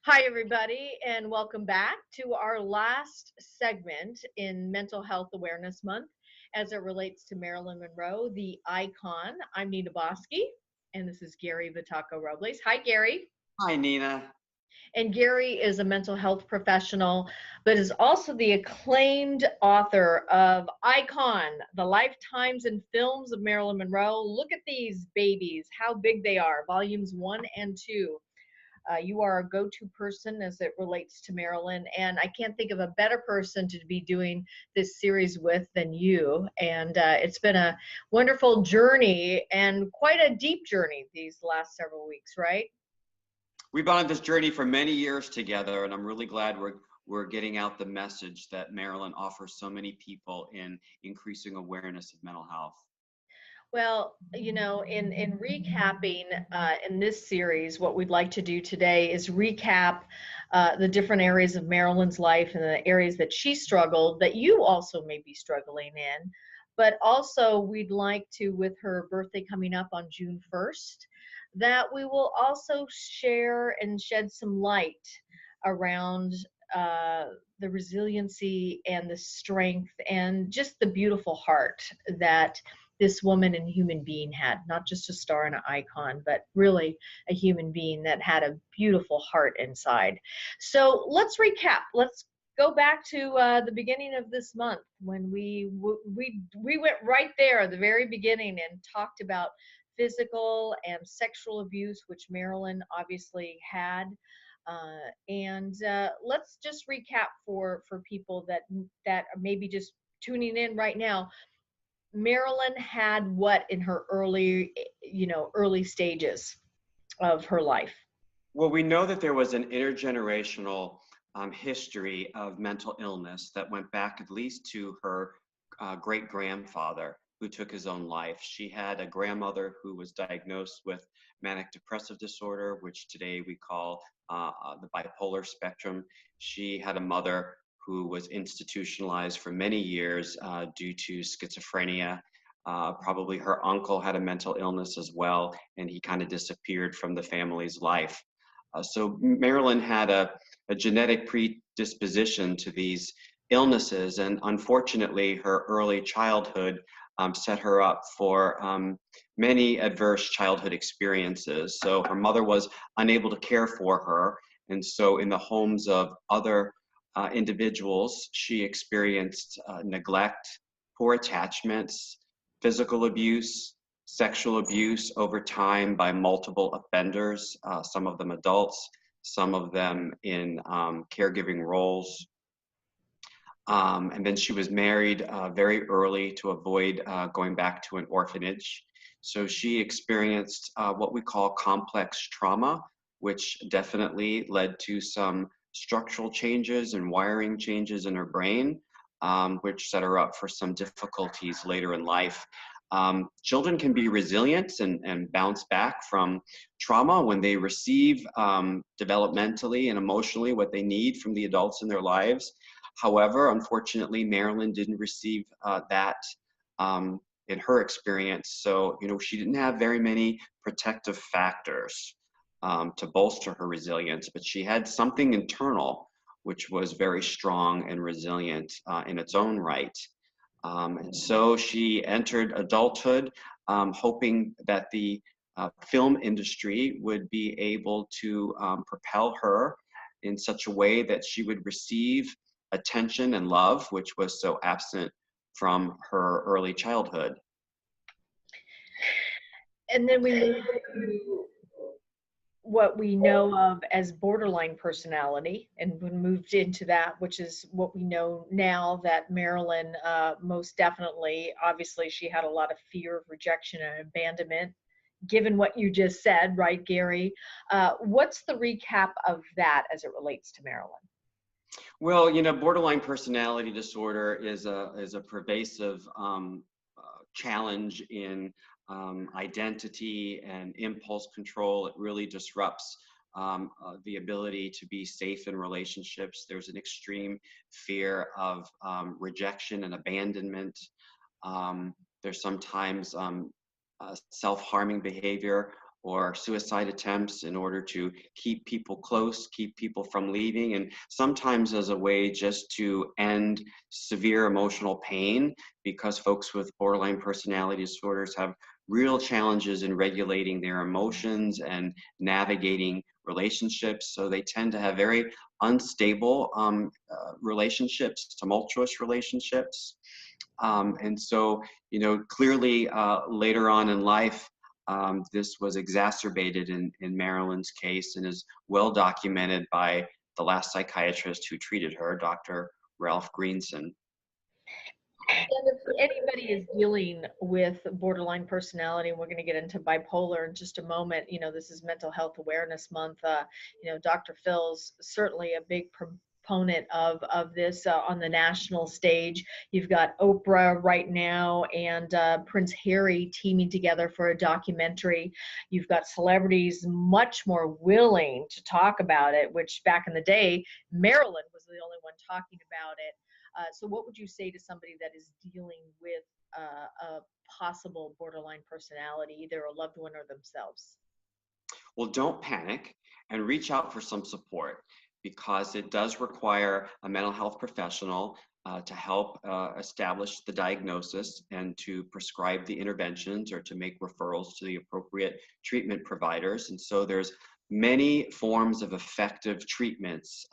Hi, everybody, and welcome back to our last segment in Mental Health Awareness Month as it relates to Marilyn Monroe, the icon. I'm Nina Boski, and this is Gary Vitacco Robles. Hi, Gary. Hi, Nina. And Gary is a mental health professional, but is also the acclaimed author of Icon, The Lifetimes and Films of Marilyn Monroe. Look at these babies, how big they are, volumes 1 and 2. You are a go-to person as it relates to Marilyn, and I can't think of a better person to be doing this series with than you. And it's been a wonderful journey and quite a deep journey these last several weeks, right? We've been on this journey for many years together, and I'm really glad we're getting out the message that Marilyn offers so many people in increasing awareness of mental health. Well, in recapping in this series, what we'd like to do today is recap the different areas of Marilyn's life and the areas that she struggled that you also may be struggling in. But also, we'd like to, with her birthday coming up on June 1st, that we will also share and shed some light around the resiliency and the strength and just the beautiful heart that this woman and human being had, not just a star and an icon, but really a human being that had a beautiful heart inside. So let's recap. Let's go back to the beginning of this month when we went right there at the very beginning and talked about physical and sexual abuse, which Marilyn obviously had. And let's just recap for people that are maybe just tuning in right now. Marilyn had what in her early stages of her life? Well, we know that there was an intergenerational history of mental illness that went back at least to her great-grandfather who took his own life. She had a grandmother who was diagnosed with manic depressive disorder, which today we call the bipolar spectrum. She had a mother who was institutionalized for many years due to schizophrenia. Probably her uncle had a mental illness as well, and he kind of disappeared from the family's life. So Marilyn had a genetic predisposition to these illnesses, and unfortunately, her early childhood set her up for many adverse childhood experiences. So her mother was unable to care for her, and so in the homes of other individuals, she experienced neglect, poor attachments, physical abuse, sexual abuse over time by multiple offenders, some of them adults, some of them in caregiving roles. And then she was married very early to avoid going back to an orphanage. So she experienced what we call complex trauma, which definitely led to some structural changes and wiring changes in her brain, which set her up for some difficulties later in life. Children can be resilient and bounce back from trauma when they receive developmentally and emotionally what they need from the adults in their lives. However, unfortunately, Marilyn didn't receive that in her experience. So, she didn't have very many protective factors to bolster her resilience, but she had something internal which was very strong and resilient in its own right. And so she entered adulthood, hoping that the film industry would be able to propel her in such a way that she would receive attention and love, which was so absent from her early childhood. And then we move to what we know of as borderline personality, and we moved into that, which is what we know now that Marilyn most definitely, obviously, she had a lot of fear of rejection and abandonment, given what you just said, right, Gary? What's the recap of that as it relates to Marilyn? Well, borderline personality disorder is a pervasive challenge in identity and impulse control. It really disrupts the ability to be safe in relationships. There's an extreme fear of rejection and abandonment. There's sometimes self-harming behavior or suicide attempts in order to keep people close, keep people from leaving, and sometimes as a way just to end severe emotional pain, because folks with borderline personality disorders have real challenges in regulating their emotions and navigating relationships. So they tend to have very unstable relationships, tumultuous relationships. And so, clearly later on in life, this was exacerbated in Marilyn's case and is well documented by the last psychiatrist who treated her, Dr. Ralph Greenson. And if anybody is dealing with borderline personality, and we're going to get into bipolar in just a moment, this is Mental Health Awareness Month. Dr. Phil's certainly a big proponent of this on the national stage. You've got Oprah right now and Prince Harry teaming together for a documentary. You've got celebrities much more willing to talk about it, which back in the day, Marilyn was the only one talking about it. So what would you say to somebody that is dealing with a possible borderline personality, either a loved one or themselves? Well, don't panic and reach out for some support, because it does require a mental health professional to help establish the diagnosis and to prescribe the interventions or to make referrals to the appropriate treatment providers. And so there's many forms of effective treatments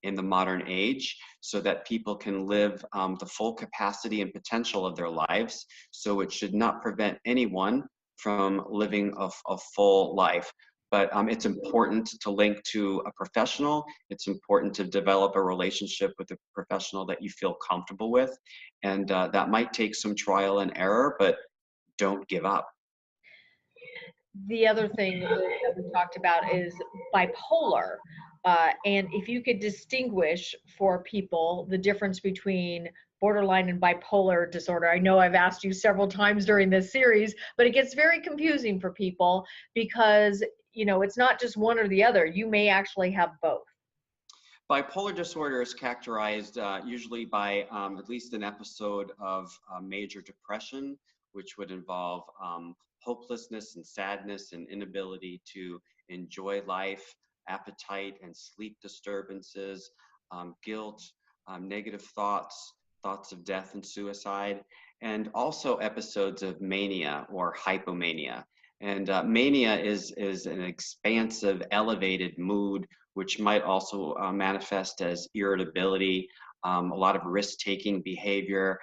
in the modern age so that people can live the full capacity and potential of their lives. So it should not prevent anyone from living a full life. But it's important to link to a professional. It's important to develop a relationship with a professional that you feel comfortable with. And that might take some trial and error, but don't give up. The other thing that we talked about is bipolar. And if you could distinguish for people the difference between borderline and bipolar disorder. I know I've asked you several times during this series, but it gets very confusing for people because, it's not just one or the other. You may actually have both. Bipolar disorder is characterized usually by at least an episode of major depression, which would involve hopelessness and sadness and inability to enjoy life, appetite and sleep disturbances, guilt, negative thoughts, thoughts of death and suicide, and also episodes of mania or hypomania. And mania is an expansive, elevated mood, which might also manifest as irritability, a lot of risk-taking behavior,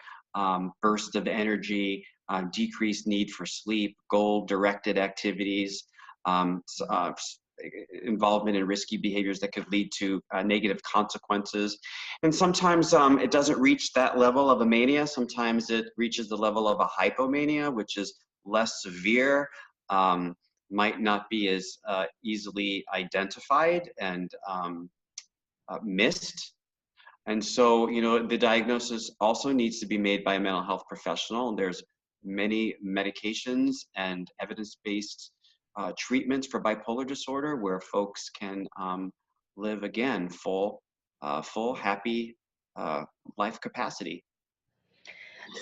burst of energy, decreased need for sleep, goal-directed activities, involvement in risky behaviors that could lead to negative consequences. And sometimes it doesn't reach that level of a mania. Sometimes it reaches the level of a hypomania, which is less severe, might not be as easily identified and missed. And so, the diagnosis also needs to be made by a mental health professional. And there's many medications and evidence-based treatments for bipolar disorder where folks can live again full, happy life capacity.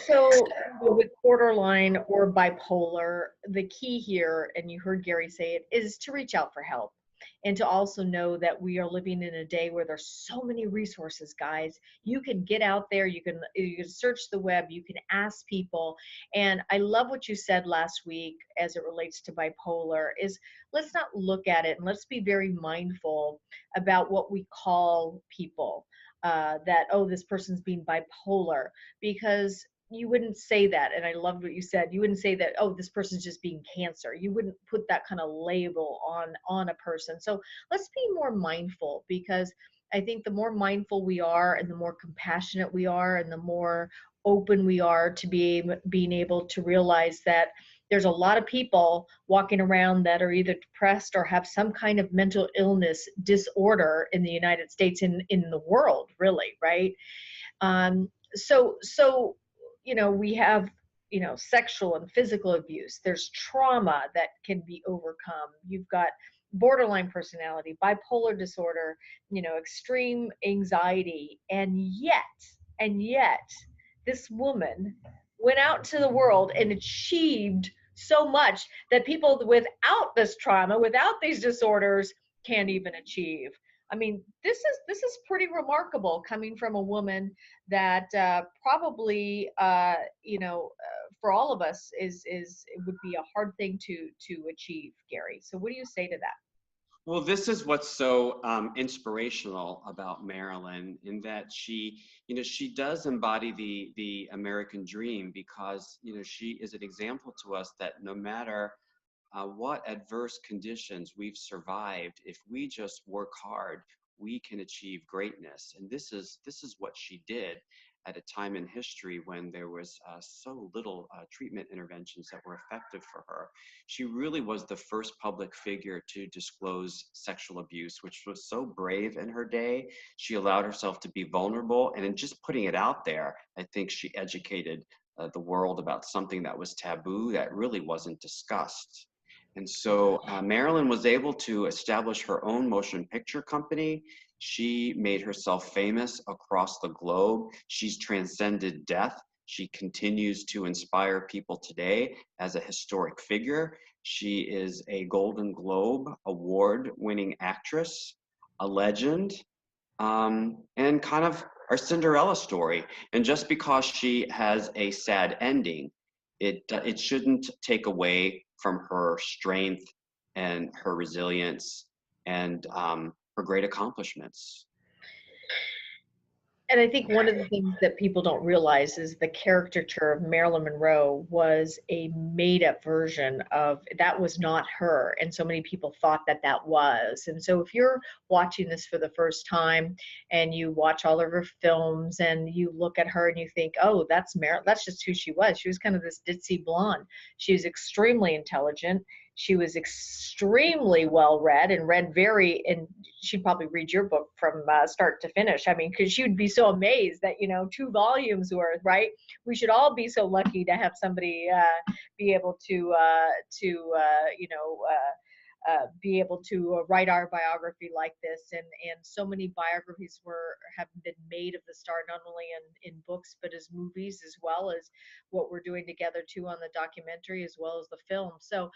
So with borderline or bipolar, the key here, and you heard Gary say it, is to reach out for help. And to also know that we are living in a day where there's so many resources, guys. You can get out there, you can search the web, you can ask people. And I love what you said last week as it relates to bipolar is let's not look at it and let's be very mindful about what we call people. That, oh, this person's being bipolar, because you wouldn't say that. And I loved what you said. You wouldn't say that, oh, this person's just being cancer. You wouldn't put that kind of label on a person. So let's be more mindful, because I think the more mindful we are and the more compassionate we are and the more open we are to being able to realize that there's a lot of people walking around that are either depressed or have some kind of mental illness disorder in the United States, in the world, really, right? So we have, sexual and physical abuse. There's trauma that can be overcome. You've got borderline personality, bipolar disorder, extreme anxiety. And yet, this woman went out to the world and achieved so much that people without this trauma, without these disorders, can't even achieve. I mean, this is pretty remarkable coming from a woman that probably for all of us is it would be a hard thing to achieve, Gary. So what do you say to that? Well, this is what's so inspirational about Marilyn, in that she does embody the American dream, because she is an example to us that no matter what adverse conditions we've survived, if we just work hard, we can achieve greatness. And this is what she did at a time in history when there was so little treatment interventions that were effective for her. She really was the first public figure to disclose sexual abuse, which was so brave in her day. She allowed herself to be vulnerable, and in just putting it out there, I think she educated the world about something that was taboo, that really wasn't discussed. And so Marilyn was able to establish her own motion picture company. She made herself famous across the globe. She's transcended death. She continues to inspire people today as a historic figure. She is a Golden Globe award-winning actress, a legend, and kind of our Cinderella story. And just because she has a sad ending, it shouldn't take away from her strength and her resilience and her great accomplishments. And I think one of the things that people don't realize is the caricature of Marilyn Monroe was a made-up version of, that was not her. And so many people thought that that was. And so if you're watching this for the first time and you watch all of her films and you look at her and you think, oh, that's Marilyn, that's just who she was. She was kind of this ditzy blonde. She was extremely intelligent. She was extremely well read and read and she'd probably read your book from start to finish. I mean, because she would be so amazed that, 2 volumes worth, right? We should all be so lucky to have somebody be able to be able to write our biography like this. And so many biographies have been made of the star, not only in books, but as movies, as well as what we're doing together too on the documentary, as well as the film. So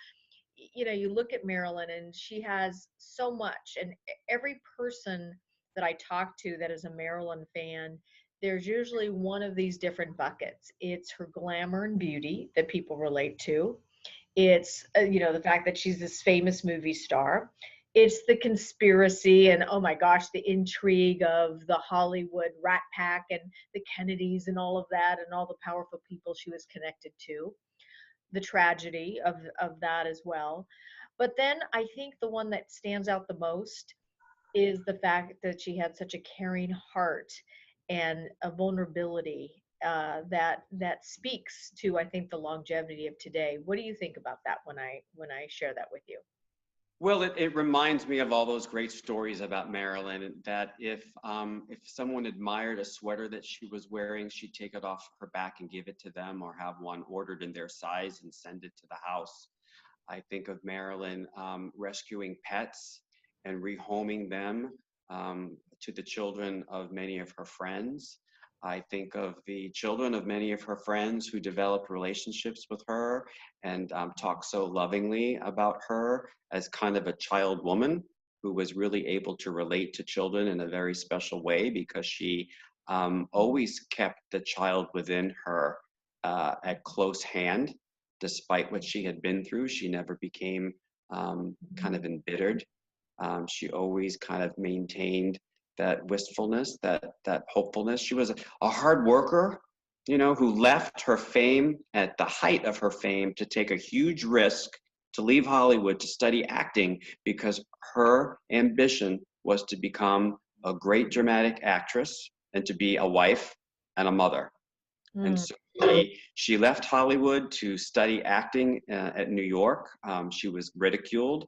you look at Marilyn and she has so much, and every person that I talk to that is a Marilyn fan, there's usually one of these different buckets. It's her glamour and beauty that people relate to. It's the fact that she's this famous movie star. It's the conspiracy and, oh my gosh, the intrigue of the Hollywood rat pack and the Kennedys and all of that, and all the powerful people she was connected to, the tragedy of that as well. But then I think the one that stands out the most is the fact that she had such a caring heart and a vulnerability that speaks to, I think, the longevity of today. What do you think about that when I share that with you? Well, it reminds me of all those great stories about Marilyn, that if someone admired a sweater that she was wearing, she'd take it off her back and give it to them, or have one ordered in their size and send it to the house. I think of Marilyn rescuing pets and rehoming them to the children of many of her friends. I think of the children of many of her friends who developed relationships with her and talked so lovingly about her as kind of a child woman who was really able to relate to children in a very special way, because she always kept the child within her at close hand. Despite what she had been through, she never became kind of embittered. She always kind of maintained that wistfulness, that hopefulness. She was a hard worker, who left her fame at the height of her fame to take a huge risk to leave Hollywood to study acting, because her ambition was to become a great dramatic actress and to be a wife and a mother. And so she left Hollywood to study acting at New York. She was ridiculed,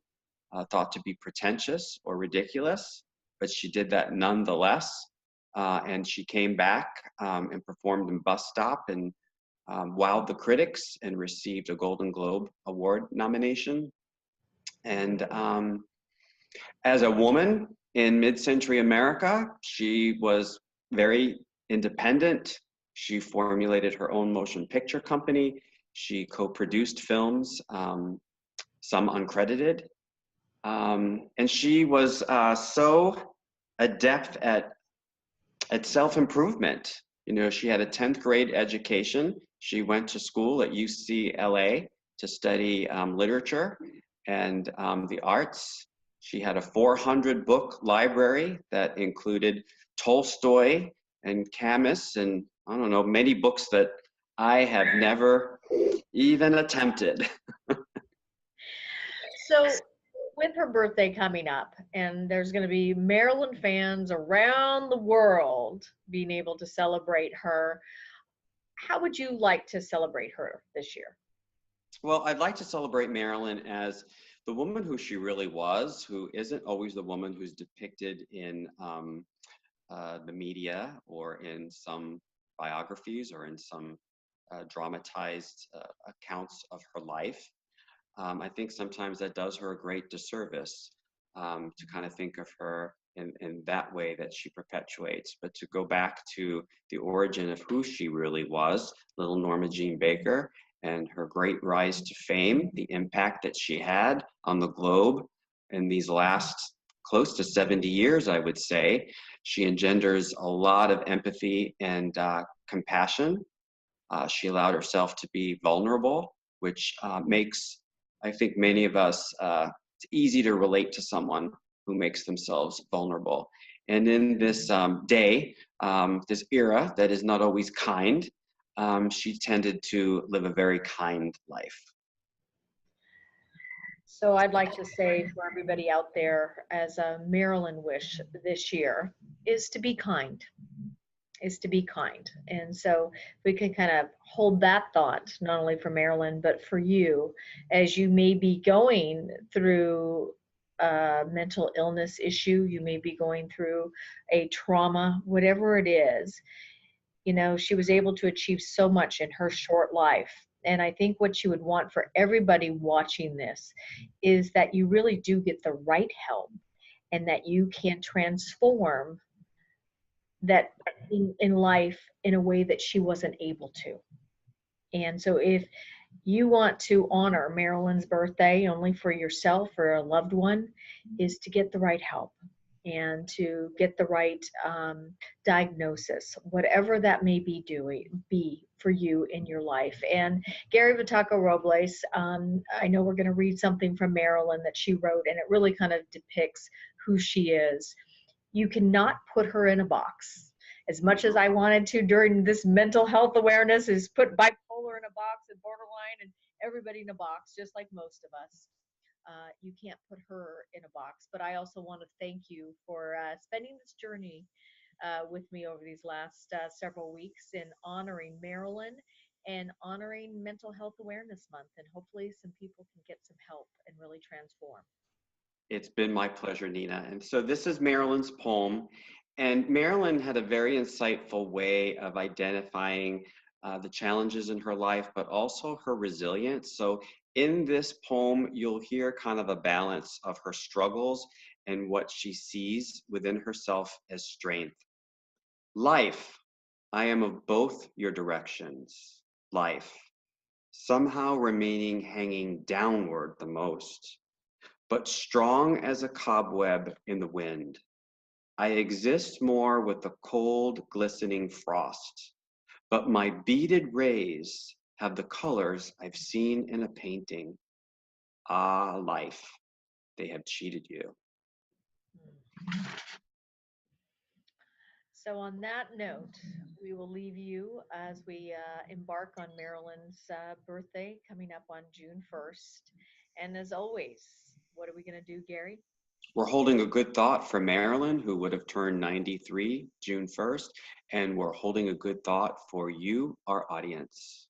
thought to be pretentious or ridiculous, but she did that nonetheless. And she came back and performed in Bus Stop and wowed the critics and received a Golden Globe Award nomination. And as a woman in mid-century America, she was very independent. She formulated her own motion picture company. She co-produced films, some uncredited. And she was so adept at self-improvement. You know, she had a 10th grade education. She went to school at UCLA to study literature and the arts. She had a 400 book library that included Tolstoy and Camus and, I don't know, many books that I have never even attempted. So, with her birthday coming up, and there's going to be Marilyn fans around the world being able to celebrate her, how would you like to celebrate her this year? Well, I'd like to celebrate Marilyn as the woman who she really was, who isn't always the woman who's depicted in the media or in some biographies or in some dramatized accounts of her life. I think sometimes that does her a great disservice to kind of think of her in that way that she perpetuates, but to go back to the origin of who she really was, little Norma Jean Baker, and her great rise to fame, the impact that she had on the globe in these last close to 70 years, I would say. She engenders a lot of empathy and compassion. She allowed herself to be vulnerable, which makes, I think, many of us, it's easy to relate to someone who makes themselves vulnerable. And in this day, this era that is not always kind, she tended to live a very kind life. So I'd like to say for everybody out there, as a Marilyn wish this year, is to be kind. Is to be kind. And so we can kind of hold that thought, not only for Marilyn, but for you, as you may be going through a mental illness issue, you may be going through a trauma, whatever it is. You know, she was able to achieve so much in her short life. And I think what you would want for everybody watching this is that you really do get the right help and that you can transform that in life in a way that she wasn't able to. And so if you want to honor Marilyn's birthday only for yourself or a loved one, is to get the right help and to get the right diagnosis, whatever that may be for you in your life. And Gary Vitacco Robles, I know we're going to read something from Marilyn that she wrote, and it really kind of depicts who she is. You cannot put her in a box. As much as I wanted to during this mental health awareness is put bipolar in a box and borderline and everybody in a box, just like most of us. You can't put her in a box. But I also want to thank you for spending this journey with me over these last several weeks in honoring Marilyn and honoring Mental Health Awareness Month. And hopefully some people can get some help and really transform. It's been my pleasure, Nina. And so this is Marilyn's poem. And Marilyn had a very insightful way of identifying the challenges in her life, but also her resilience. So in this poem, you'll hear kind of a balance of her struggles and what she sees within herself as strength. Life, I am of both your directions. Life, somehow remaining hanging downward the most, but strong as a cobweb in the wind. I exist more with the cold, glistening frost, but my beaded rays have the colors I've seen in a painting. Ah, life, they have cheated you. So on that note, we will leave you as we embark on Marilyn's birthday coming up on June 1st. And as always, what are we going to do, Gary? We're holding a good thought for Marilyn, who would have turned 93 June 1st, and we're holding a good thought for you, our audience.